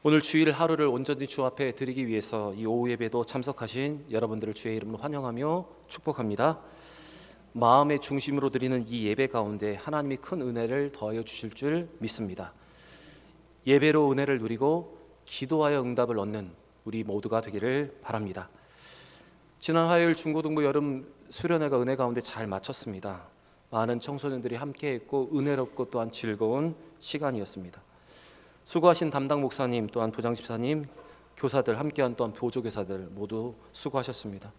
오늘 주일 하루를 온전히 주 앞에 드리기 위해서 이 오후 예배도 참석하신 여러분들을 주의 이름으로 환영하며 축복합니다. 마음의 중심으로 드리는 이 예배 가운데 하나님이 큰 은혜를 더하여 주실 줄 믿습니다. 예배로 은혜를 누리고 기도하여 응답을 얻는 우리 모두가 되기를 바랍니다. 지난 화요일 중고등부 여름 수련회가 은혜 가운데 잘 마쳤습니다. 많은 청소년들이 함께했고 은혜롭고 또한 즐거운 시간이었습니다. 수고하신 담당 목사님, 또한 부장 집사님, 교사들, 함께한 또한 보조교사들 모두 수고하셨습니다.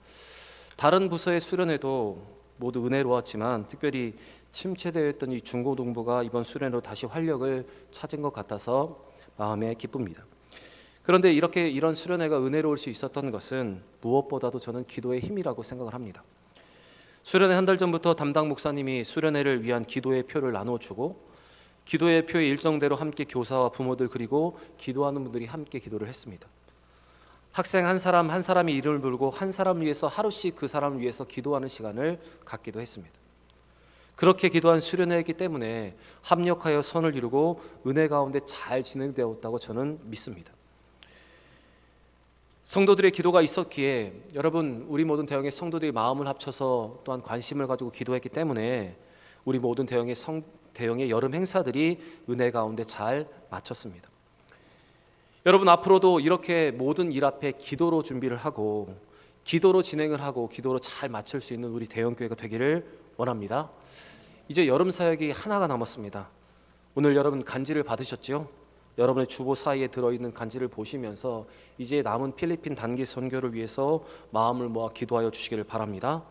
다른 부서의 수련회도 모두 은혜로웠지만 특별히 침체되어 있던 이 중고등부가 이번 수련회로 다시 활력을 찾은 것 같아서 마음에 기쁩니다. 그런데 이런 수련회가 은혜로울 수 있었던 것은 무엇보다도 저는 기도의 힘이라고 생각을 합니다. 수련회 한 달 전부터 담당 목사님이 수련회를 위한 기도의 표를 나눠주고 기도의 표의 일정대로 함께 교사와 부모들 그리고 기도하는 분들이 함께 기도를 했습니다. 학생 한 사람 한 사람이 이름을 부르고 한 사람 위해서 하루씩 그 사람을 위해서 기도하는 시간을 갖기도 했습니다. 그렇게 기도한 수련회이기 때문에 합력하여 선을 이루고 은혜 가운데 잘 진행되었다고 저는 믿습니다. 성도들의 기도가 있었기에 여러분, 우리 모든 대형의 성도들이 마음을 합쳐서 또한 관심을 가지고 기도했기 때문에 우리 모든 대형의 여름 행사들이 은혜 가운데 잘 마쳤습니다. 여러분, 앞으로도 이렇게 모든 일 앞에 기도로 준비를 하고 기도로 진행을 하고 기도로 잘 마칠 수 있는 우리 대형교회가 되기를 원합니다. 이제 여름 사역이 하나가 남았습니다. 오늘 여러분 간지를 받으셨지요? 여러분의 주보 사이에 들어있는 간지를 보시면서 이제 남은 필리핀 단기 선교를 위해서 마음을 모아 기도하여 주시기를 바랍니다.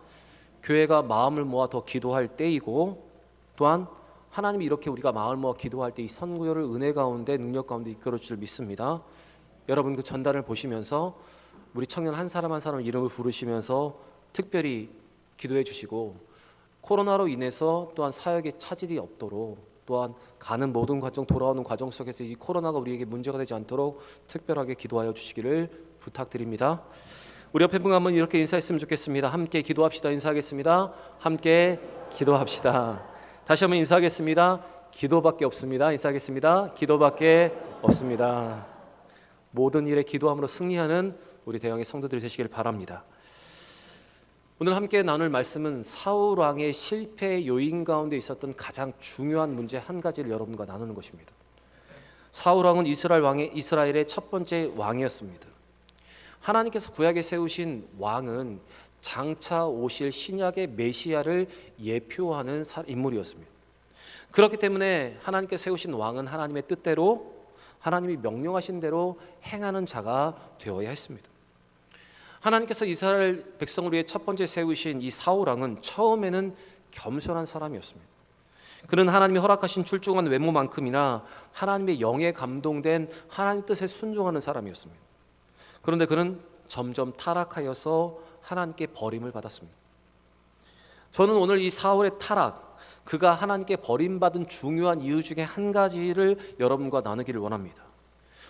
교회가 마음을 모아 더 기도할 때이고 또한 하나님이 이렇게 우리가 마음을 모아 기도할 때 이 선교를 은혜 가운데 능력 가운데 이끌어 줄 줄 믿습니다. 여러분 그 전단을 보시면서 우리 청년 한 사람 한 사람 이름을 부르시면서 특별히 기도해 주시고 코로나로 인해서 또한 사역에 차질이 없도록 또한 가는 모든 과정 돌아오는 과정 속에서 이 코로나가 우리에게 문제가 되지 않도록 특별하게 기도하여 주시기를 부탁드립니다. 우리 옆에 분 한번 이렇게 인사했으면 좋겠습니다. 함께 기도합시다. 인사하겠습니다. 함께 기도합시다. 다시 한번 인사하겠습니다. 기도밖에 없습니다. 인사하겠습니다. 기도밖에 없습니다. 모든 일에 기도함으로 승리하는 우리 대형의 성도들이 되시길 바랍니다. 오늘 함께 나눌 말씀은 사울 왕의 실패의 요인 가운데 있었던 가장 중요한 문제 한 가지를 여러분과 나누는 것입니다. 사울 왕은 이스라엘의 첫 번째 왕이었습니다. 하나님께서 구약에 세우신 왕은 장차 오실 신약의 메시아를 예표하는 인물이었습니다. 그렇기 때문에 하나님께서 세우신 왕은 하나님의 뜻대로 하나님이 명령하신 대로 행하는 자가 되어야 했습니다. 하나님께서 이스라엘 백성을 위해 첫 번째 세우신 이 사울 왕은 처음에는 겸손한 사람이었습니다. 그는 하나님이 허락하신 출중한 외모만큼이나 하나님의 영에 감동된 하나님 뜻에 순종하는 사람이었습니다. 그런데 그는 점점 타락하여서 하나님께 버림을 받았습니다. 저는 오늘 이 사울의 타락, 그가 하나님께 버림받은 중요한 이유 중에 한 가지를 여러분과 나누기를 원합니다.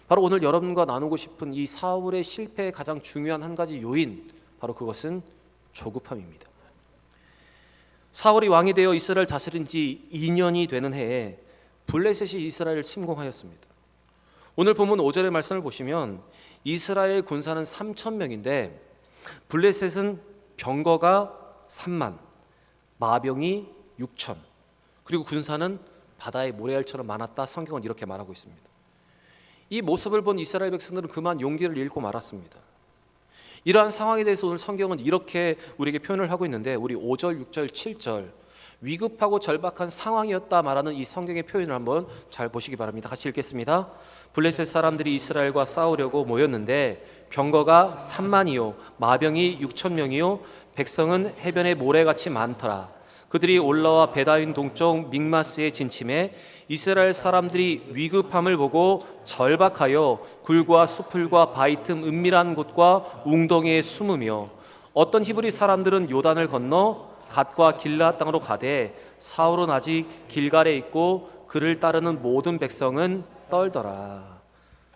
바로 오늘 여러분과 나누고 싶은 이 사울의 실패의 가장 중요한 한 가지 요인, 바로 그것은 조급함입니다. 사울이 왕이 되어 이스라엘 다스린 지 2년이 되는 해에 블레셋이 이스라엘을 침공하였습니다. 오늘 본문 5절의 말씀을 보시면 이스라엘 군사는 3,000명인데 블레셋은 병거가 3만, 마병이 6천, 그리고 군사는 바다의 모래알처럼 많았다. 성경은 이렇게 말하고 있습니다. 이 모습을 본 이스라엘 백성들은 그만 용기를 잃고 말았습니다. 이러한 상황에 대해서 오늘 성경은 이렇게 우리에게 표현을 하고 있는데 우리 5절, 6절, 7절 위급하고 절박한 상황이었다 말하는 이 성경의 표현을 한번 잘 보시기 바랍니다. 같이 읽겠습니다. 블레셋 사람들이 이스라엘과 싸우려고 모였는데 병거가 3만이요 마병이 6,000명이요 백성은 해변에 모래같이 많더라. 그들이 올라와 베다윈 동쪽 믹마스에 진침해 이스라엘 사람들이 위급함을 보고 절박하여 굴과 수풀과 바위 틈 은밀한 곳과 웅덩이에 숨으며 어떤 히브리 사람들은 요단을 건너 갓과 길라 땅으로 가되 사울은 아직 길갈에 있고 그를 따르는 모든 백성은 떨더라.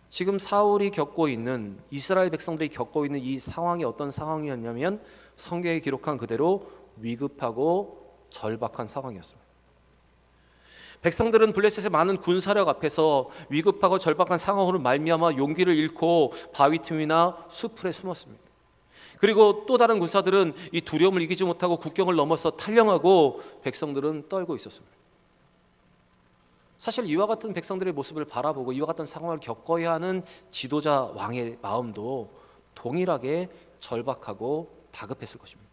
지금 사울이 겪고 있는 이스라엘 백성들이 겪고 있는 이 상황이 어떤 상황이었냐면 성경에 기록한 그대로 위급하고 절박한 상황이었습니다. 백성들은 블레셋의 많은 군사력 앞에서 위급하고 절박한 상황으로 말미암아 용기를 잃고 바위 틈이나 수풀에 숨었습니다. 그리고 또 다른 군사들은 이 두려움을 이기지 못하고 국경을 넘어서 탈영하고 백성들은 떨고 있었습니다. 사실 이와 같은 백성들의 모습을 바라보고 이와 같은 상황을 겪어야 하는 지도자 왕의 마음도 동일하게 절박하고 다급했을 것입니다.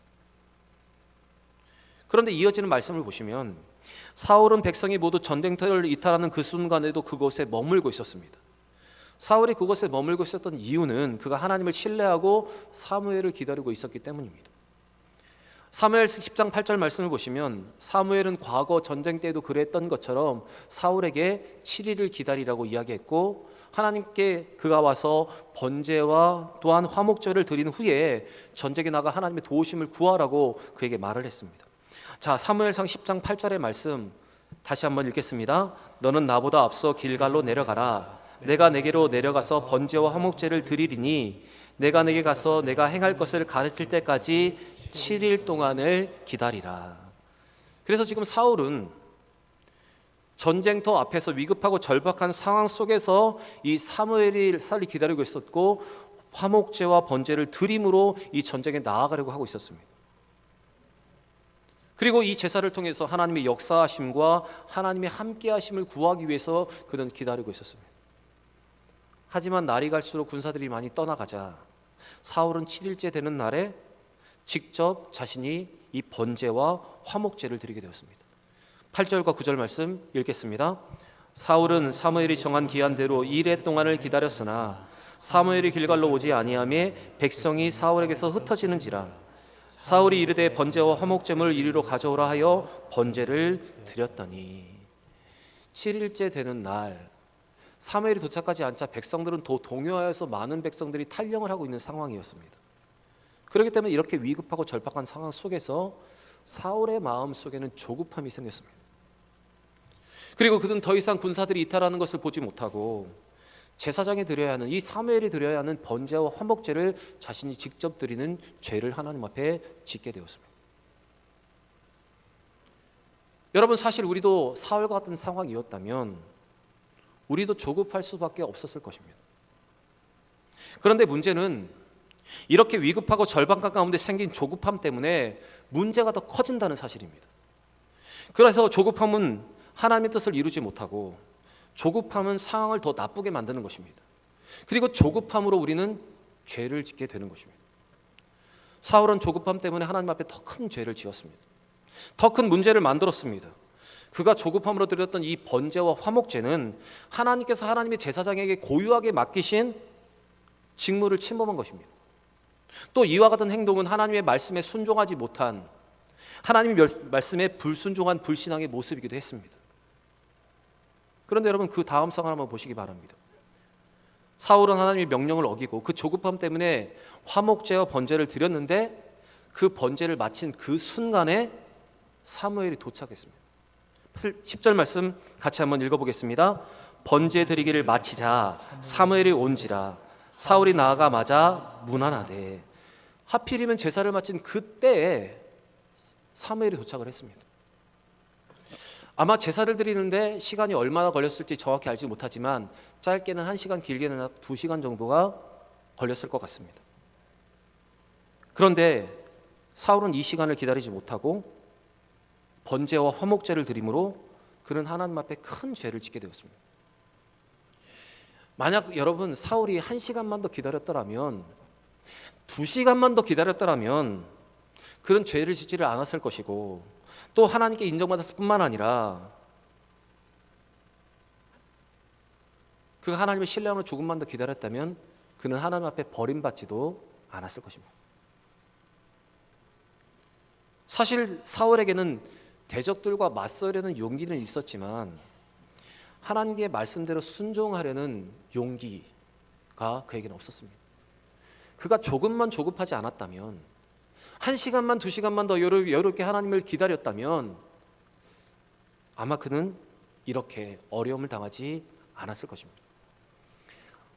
그런데 이어지는 말씀을 보시면 사울은 백성이 모두 전쟁터를 이탈하는 그 순간에도 그곳에 머물고 있었습니다. 사울이 그곳에 머물고 있었던 이유는 그가 하나님을 신뢰하고 사무엘을 기다리고 있었기 때문입니다. 사무엘서 10장 8절 말씀을 보시면 사무엘은 과거 전쟁 때에도 그랬던 것처럼 사울에게 7일을 기다리라고 이야기했고 하나님께 그가 와서 번제와 또한 화목제를 드린 후에 전쟁에 나가 하나님의 도우심을 구하라고 그에게 말을 했습니다. 자, 사무엘상 10장 8절의 말씀 다시 한번 읽겠습니다. 너는 나보다 앞서 길갈로 내려가라. 내가 내게로 내려가서 번제와 화목제를 드리리니 내가 내게 가서 내가 행할 것을 가르칠 때까지 7일 동안을 기다리라. 그래서 지금 사울은 전쟁터 앞에서 위급하고 절박한 상황 속에서 이 사무엘이 기다리고 있었고 화목제와 번제를 드림으로 이 전쟁에 나아가려고 하고 있었습니다. 그리고 이 제사를 통해서 하나님의 역사하심과 하나님의 함께하심을 구하기 위해서 그는 기다리고 있었습니다. 하지만 날이 갈수록 군사들이 많이 떠나가자 사울은 7일째 되는 날에 직접 자신이 이 번제와 화목제를 드리게 되었습니다. 8절과 9절 말씀 읽겠습니다. 사울은 사무엘이 정한 기한대로 1회 동안을 기다렸으나 사무엘이 길갈로 오지 아니하매 백성이 사울에게서 흩어지는지라 사울이 이르되 번제와 화목제물을 이리로 가져오라 하여 번제를 드렸더니 7일째 되는 날 사무엘이 도착하지 않자 백성들은 더 동요하여서 많은 백성들이 탈영을 하고 있는 상황이었습니다. 그렇기 때문에 이렇게 위급하고 절박한 상황 속에서 사울의 마음 속에는 조급함이 생겼습니다. 그리고 그는 더 이상 군사들이 이탈하는 것을 보지 못하고 제사장이 드려야 하는 이 사무엘이 드려야 하는 번제와 화목제를 자신이 직접 드리는 죄를 하나님 앞에 짓게 되었습니다. 여러분, 사실 우리도 사울과 같은 상황이었다면 우리도 조급할 수밖에 없었을 것입니다. 그런데 문제는 이렇게 위급하고 절박한 가운데 생긴 조급함 때문에 문제가 더 커진다는 사실입니다. 그래서 조급함은 하나님의 뜻을 이루지 못하고 조급함은 상황을 더 나쁘게 만드는 것입니다. 그리고 조급함으로 우리는 죄를 짓게 되는 것입니다. 사울은 조급함 때문에 하나님 앞에 더 큰 죄를 지었습니다. 더 큰 문제를 만들었습니다. 그가 조급함으로 드렸던 이 번제와 화목제는 하나님께서 하나님의 제사장에게 고유하게 맡기신 직무를 침범한 것입니다. 또 이와 같은 행동은 하나님의 말씀에 순종하지 못한 하나님의 말씀에 불순종한 불신앙의 모습이기도 했습니다. 그런데 여러분, 그 다음 상황을 한번 보시기 바랍니다. 사울은 하나님의 명령을 어기고 그 조급함 때문에 화목제와 번제를 드렸는데 그 번제를 마친 그 순간에 사무엘이 도착했습니다. 10절 말씀 같이 한번 읽어보겠습니다. 번제 드리기를 마치자 사무엘이 온지라 사울이 나아가마자 문안하되. 하필이면 제사를 마친 그때에 사무엘이 도착을 했습니다. 아마 제사를 드리는데 시간이 얼마나 걸렸을지 정확히 알지 못하지만 짧게는 1시간, 길게는 2시간 정도가 걸렸을 것 같습니다. 그런데 사울은 이 시간을 기다리지 못하고 번제와 화목제를 드림으로 그는 하나님 앞에 큰 죄를 짓게 되었습니다. 만약 여러분 사울이 1시간만 더 기다렸더라면 2시간만 더 기다렸더라면 그런 죄를 짓지를 않았을 것이고 또 하나님께 인정받았을 뿐만 아니라 그가 하나님의 신뢰함으로 조금만 더 기다렸다면 그는 하나님 앞에 버림받지도 않았을 것입니다. 사실 사울에게는 대적들과 맞서려는 용기는 있었지만 하나님의 말씀대로 순종하려는 용기가 그에게는 없었습니다. 그가 조금만 조급하지 않았다면 1시간만 2시간만 더 여유롭게 하나님을 기다렸다면 아마 그는 이렇게 어려움을 당하지 않았을 것입니다.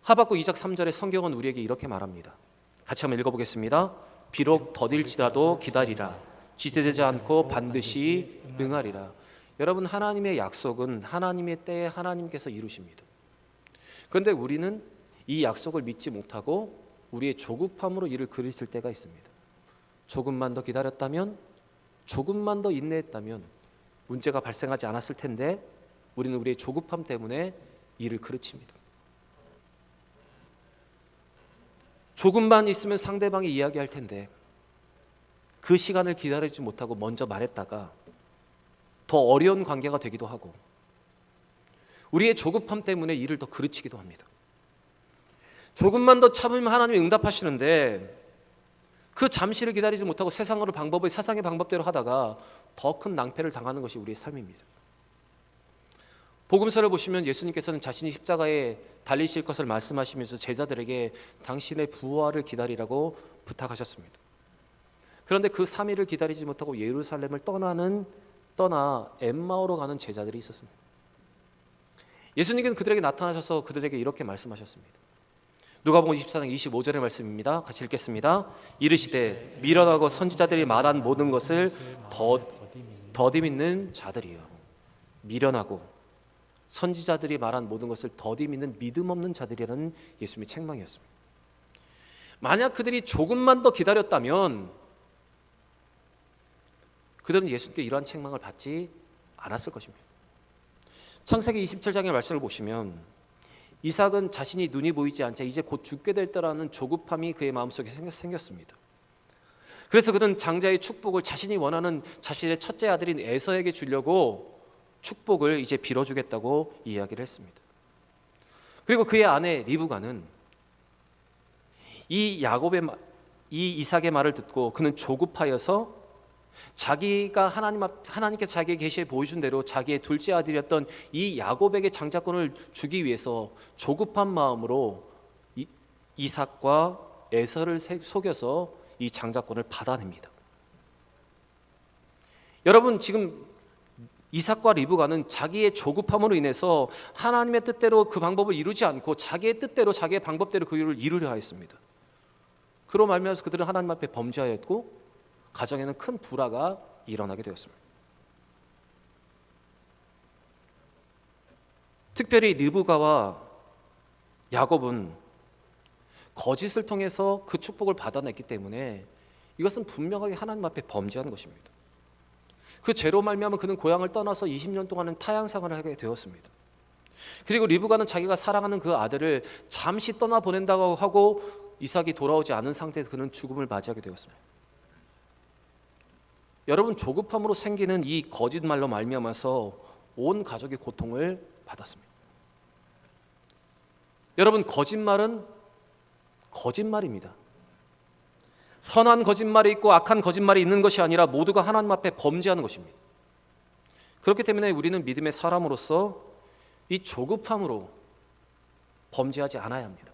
하박국 2장 3절의 성경은 우리에게 이렇게 말합니다. 같이 한번 읽어보겠습니다. 비록 더딜지라도 기다리라. 지체되지 않고 반드시 응하리라. 여러분, 하나님의 약속은 하나님의 때에 하나님께서 이루십니다. 그런데 우리는 이 약속을 믿지 못하고 우리의 조급함으로 이를 그르칠 때가 있습니다. 조금만 더 기다렸다면, 조금만 더 인내했다면 문제가 발생하지 않았을 텐데 우리는 우리의 조급함 때문에 이를 그르칩니다. 조금만 있으면 상대방이 이야기할 텐데 그 시간을 기다리지 못하고 먼저 말했다가 더 어려운 관계가 되기도 하고, 우리의 조급함 때문에 일을 더 그르치기도 합니다. 조금만 더 참으면 하나님이 응답하시는데 그 잠시를 기다리지 못하고 세상의 방법대로 하다가 더 큰 낭패를 당하는 것이 우리의 삶입니다. 복음서를 보시면 예수님께서는 자신이 십자가에 달리실 것을 말씀하시면서 제자들에게 당신의 부활을 기다리라고 부탁하셨습니다. 그런데 그 3일을 기다리지 못하고 예루살렘을 떠나 엠마오로 가는 제자들이 있었습니다. 예수님께서는 그들에게 나타나셔서 그들에게 이렇게 말씀하셨습니다. 누가복음 24장 25절의 말씀입니다. 같이 읽겠습니다. 이르시되 미련하고 선지자들이 말한 모든 것을 더디 믿는 자들이요. 미련하고 선지자들이 말한 모든 것을 더디 믿는 믿음 없는 자들이라는 예수님의 책망이었습니다. 만약 그들이 조금만 더 기다렸다면 그들은 예수님께 이러한 책망을 받지 않았을 것입니다. 창세기 27장의 말씀을 보시면 이삭은 자신이 눈이 보이지 않자 이제 곧 죽게 될 때라는 조급함이 그의 마음속에 생겼습니다. 그래서 그는 장자의 축복을 자신이 원하는 자신의 첫째 아들인 에서에게 주려고 축복을 이제 빌어주겠다고 이야기를 했습니다. 그리고 그의 아내 리브가는 이 이삭의 말을 듣고 그는 조급하여서 자기가 하나님께서 자기에게 계시해 보여준 대로 자기의 둘째 아들이었던 이 야곱에게 장자권을 주기 위해서 조급한 마음으로 이삭과 에서를 속여서 이 장자권을 받아냅니다. 여러분, 지금 이삭과 리브가는 자기의 조급함으로 인해서 하나님의 뜻대로 그 방법을 이루지 않고 자기의 뜻대로 자기의 방법대로 그 일을 이루려 하였습니다. 그로 말미암아서 그들은 하나님 앞에 범죄하였고 가정에는 큰 불화가 일어나게 되었습니다. 특별히 리브가와 야곱은 거짓을 통해서 그 축복을 받아냈기 때문에 이것은 분명하게 하나님 앞에 범죄하는 것입니다. 그 죄로 말미암아 그는 고향을 떠나서 20년 동안은 타향상을 하게 되었습니다. 그리고 리브가는 자기가 사랑하는 그 아들을 잠시 떠나보낸다고 하고 이삭이 돌아오지 않은 상태에서 그는 죽음을 맞이하게 되었습니다. 여러분, 조급함으로 생기는 이 거짓말로 말미암아서 온 가족이 고통을 받았습니다. 여러분, 거짓말은 거짓말입니다. 선한 거짓말이 있고 악한 거짓말이 있는 것이 아니라 모두가 하나님 앞에 범죄하는 것입니다. 그렇기 때문에 우리는 믿음의 사람으로서 이 조급함으로 범죄하지 않아야 합니다.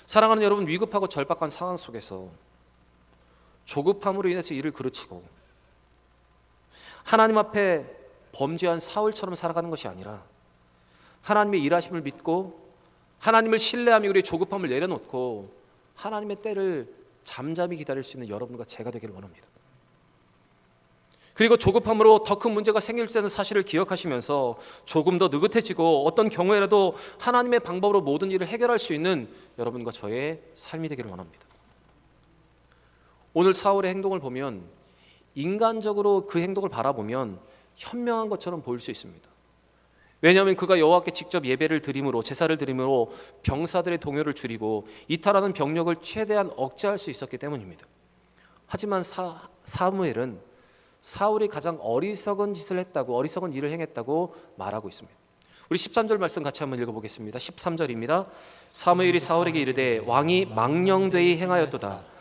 사랑하는 여러분, 위급하고 절박한 상황 속에서 조급함으로 인해서 일을 그르치고 하나님 앞에 범죄한 사울처럼 살아가는 것이 아니라 하나님의 일하심을 믿고 하나님을 신뢰하며 우리의 조급함을 내려놓고 하나님의 때를 잠잠히 기다릴 수 있는 여러분과 제가 되기를 원합니다. 그리고 조급함으로 더 큰 문제가 생길 수 있는 사실을 기억하시면서 조금 더 느긋해지고 어떤 경우에라도 하나님의 방법으로 모든 일을 해결할 수 있는 여러분과 저의 삶이 되기를 원합니다. 오늘 사울의 행동을 보면 인간적으로 그 행동을 바라보면 현명한 것처럼 보일 수 있습니다. 왜냐하면 그가 여호와께 직접 예배를 드림으로 제사를 드림으로 병사들의 동요를 줄이고 이탈하는 병력을 최대한 억제할 수 있었기 때문입니다. 하지만 사무엘은 사울이 가장 어리석은 일을 행했다고 말하고 있습니다. 우리 13절 말씀 같이 한번 읽어보겠습니다. 13절입니다. 사무엘이 사울에게 이르되 왕이 망령되이 행하였도다.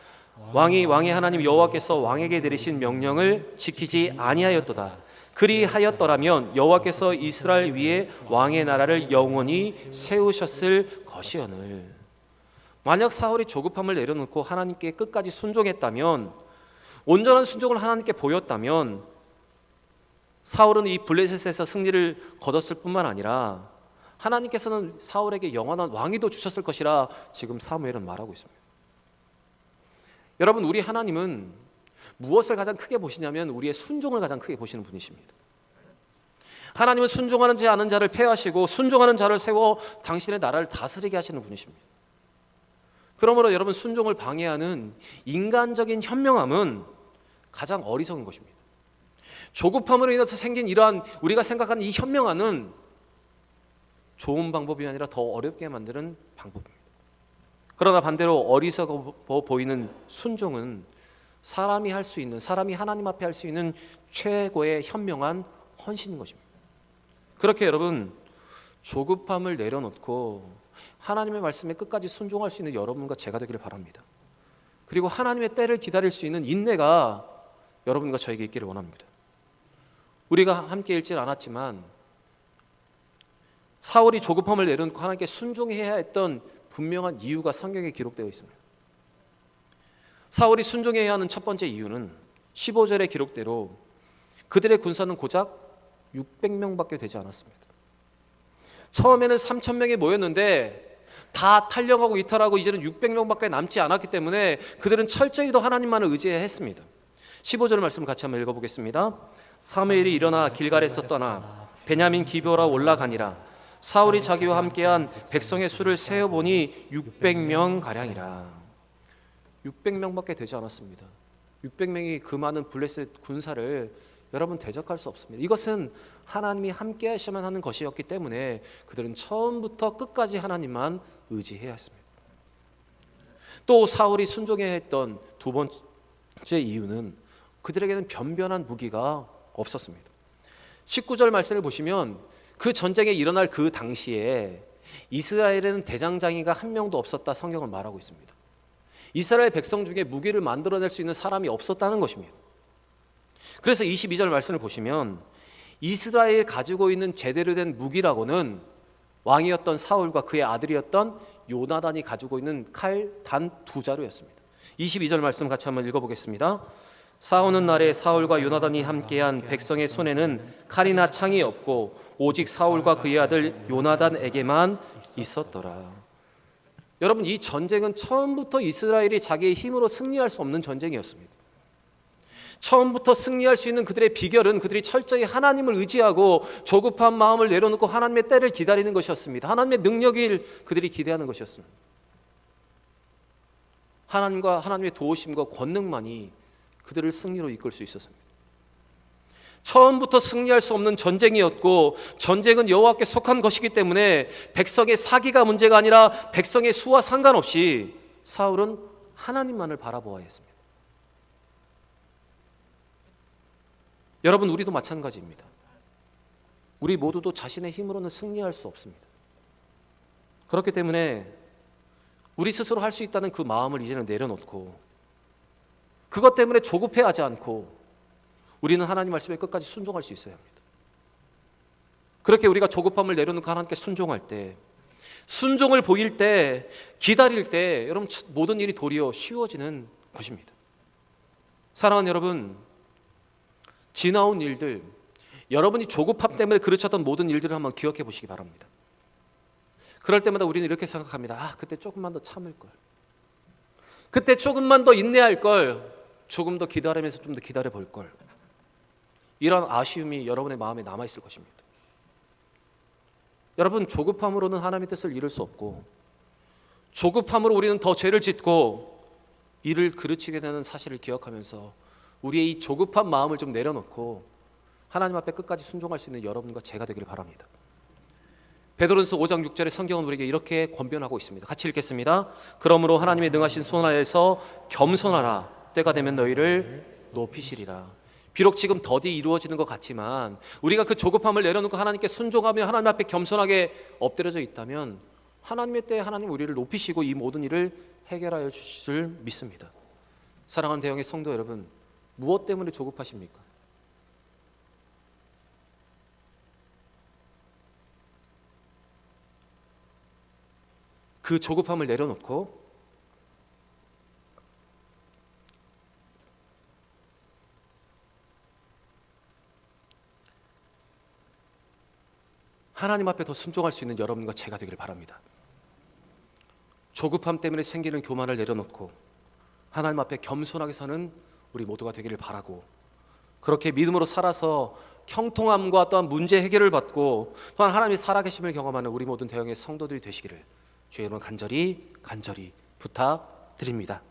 왕이 왕의 하나님 여호와께서 왕에게 내리신 명령을 지키지 아니하였도다. 그리하였더라면 여호와께서 이스라엘 위에 왕의 나라를 영원히 세우셨을 것이오늘. 만약 사울이 조급함을 내려놓고 하나님께 끝까지 순종했다면, 온전한 순종을 하나님께 보였다면 사울은 이 블레셋에서 승리를 거뒀을 뿐만 아니라 하나님께서는 사울에게 영원한 왕위도 주셨을 것이라 지금 사무엘은 말하고 있습니다. 여러분, 우리 하나님은 무엇을 가장 크게 보시냐면 우리의 순종을 가장 크게 보시는 분이십니다. 하나님은 순종하는지 않은 자를 폐하시고 순종하는 자를 세워 당신의 나라를 다스리게 하시는 분이십니다. 그러므로 여러분, 순종을 방해하는 인간적인 현명함은 가장 어리석은 것입니다. 조급함으로 인해서 생긴 이러한 우리가 생각하는 이 현명함은 좋은 방법이 아니라 더 어렵게 만드는 방법입니다. 그러나 반대로 어리석어 보이는 순종은 사람이 할 수 있는, 사람이 하나님 앞에 할 수 있는 최고의 현명한 헌신인 것입니다. 그렇게 여러분, 조급함을 내려놓고 하나님의 말씀에 끝까지 순종할 수 있는 여러분과 제가 되기를 바랍니다. 그리고 하나님의 때를 기다릴 수 있는 인내가 여러분과 저에게 있기를 원합니다. 우리가 함께 읽진 않았지만 사울이 조급함을 내려놓고 하나님께 순종해야 했던 분명한 이유가 성경에 기록되어 있습니다. 사울이 순종해야 하는 첫 번째 이유는 15절의 기록대로 그들의 군사는 고작 600명밖에 되지 않았습니다. 처음에는 3,000명이 모였는데 다 탈령하고 이탈하고 이제는 600명밖에 남지 않았기 때문에 그들은 철저히 더 하나님만을 의지해야 했습니다. 15절 말씀을 같이 한번 읽어보겠습니다. 사무엘이 일어나 길갈에서 떠나 베냐민 기브라 올라가니라. 사울이 자기와 함께한 백성의 수를 세어보니 600명 가량이라. 600명밖에 되지 않았습니다. 600명이 그 많은 블레셋 군사를 여러분 대적할 수 없습니다. 이것은 하나님이 함께 하셔야만 하는 것이었기 때문에 그들은 처음부터 끝까지 하나님만 의지해야 했습니다. 또 사울이 순종해야 했던 두 번째 이유는 그들에게는 변변한 무기가 없었습니다. 19절 말씀을 보시면 그 전쟁에 일어날 그 당시에 이스라엘에는 대장장이가 한 명도 없었다 성경을 말하고 있습니다. 이스라엘 백성 중에 무기를 만들어낼 수 있는 사람이 없었다는 것입니다. 그래서 22절 말씀을 보시면 이스라엘 가지고 있는 제대로 된 무기라고는 왕이었던 사울과 그의 아들이었던 요나단이 가지고 있는 칼 단 2자루였습니다. 22절 말씀 같이 한번 읽어보겠습니다. 싸우는 날에 사울과 요나단이 함께한 백성의 손에는 칼이나 창이 없고 오직 사울과 그의 아들 요나단에게만 있었더라. 여러분, 이 전쟁은 처음부터 이스라엘이 자기의 힘으로 승리할 수 없는 전쟁이었습니다. 처음부터 승리할 수 있는 그들의 비결은 그들이 철저히 하나님을 의지하고 조급한 마음을 내려놓고 하나님의 때를 기다리는 것이었습니다. 하나님의 능력을 그들이 기대하는 것이었습니다. 하나님과 하나님의 도우심과 권능만이 그들을 승리로 이끌 수 있었습니다. 처음부터 승리할 수 없는 전쟁이었고 전쟁은 여호와께 속한 것이기 때문에 백성의 사기가 문제가 아니라 백성의 수와 상관없이 사울은 하나님만을 바라보아야 했습니다. 여러분, 우리도 마찬가지입니다. 우리 모두도 자신의 힘으로는 승리할 수 없습니다. 그렇기 때문에 우리 스스로 할 수 있다는 그 마음을 이제는 내려놓고 그것 때문에 조급해하지 않고 우리는 하나님 말씀에 끝까지 순종할 수 있어야 합니다. 그렇게 우리가 조급함을 내려놓고 하나님께 순종할 때, 순종을 보일 때, 기다릴 때 여러분 모든 일이 도리어 쉬워지는 것입니다. 사랑하는 여러분, 지나온 일들, 여러분이 조급함 때문에 그르쳤던 모든 일들을 한번 기억해 보시기 바랍니다. 그럴 때마다 우리는 이렇게 생각합니다. 그때 조금만 더 참을 걸, 그때 조금만 더 인내할 걸, 조금 더 기다리면서 좀 더 기다려 볼 걸. 이런 아쉬움이 여러분의 마음에 남아 있을 것입니다. 여러분, 조급함으로는 하나님의 뜻을 이룰 수 없고 조급함으로 우리는 더 죄를 짓고 일을 그르치게 되는 사실을 기억하면서 우리의 이 조급한 마음을 좀 내려놓고 하나님 앞에 끝까지 순종할 수 있는 여러분과 제가 되기를 바랍니다. 베드로전서 5장 6절의 성경은 우리에게 이렇게 권면하고 있습니다. 같이 읽겠습니다. 그러므로 하나님의 능하신 손 아래에서 겸손하라. 때가 되면 너희를 높이시리라. 비록 지금 더디 이루어지는 것 같지만 우리가 그 조급함을 내려놓고 하나님께 순종하며 하나님 앞에 겸손하게 엎드려져 있다면 하나님의 때에 하나님 우리를 높이시고 이 모든 일을 해결하여 주실 줄 믿습니다. 사랑하는 대형의 성도 여러분, 무엇 때문에 조급하십니까? 그 조급함을 내려놓고 하나님 앞에 더 순종할 수 있는 여러분과 제가 되기를 바랍니다. 조급함 때문에 생기는 교만을 내려놓고 하나님 앞에 겸손하게 사는 우리 모두가 되기를 바라고, 그렇게 믿음으로 살아서 형통함과 또한 문제 해결을 받고 또한 하나님의 살아계심을 경험하는 우리 모든 대형의 성도들이 되시기를 주의 이름으로 간절히 부탁드립니다.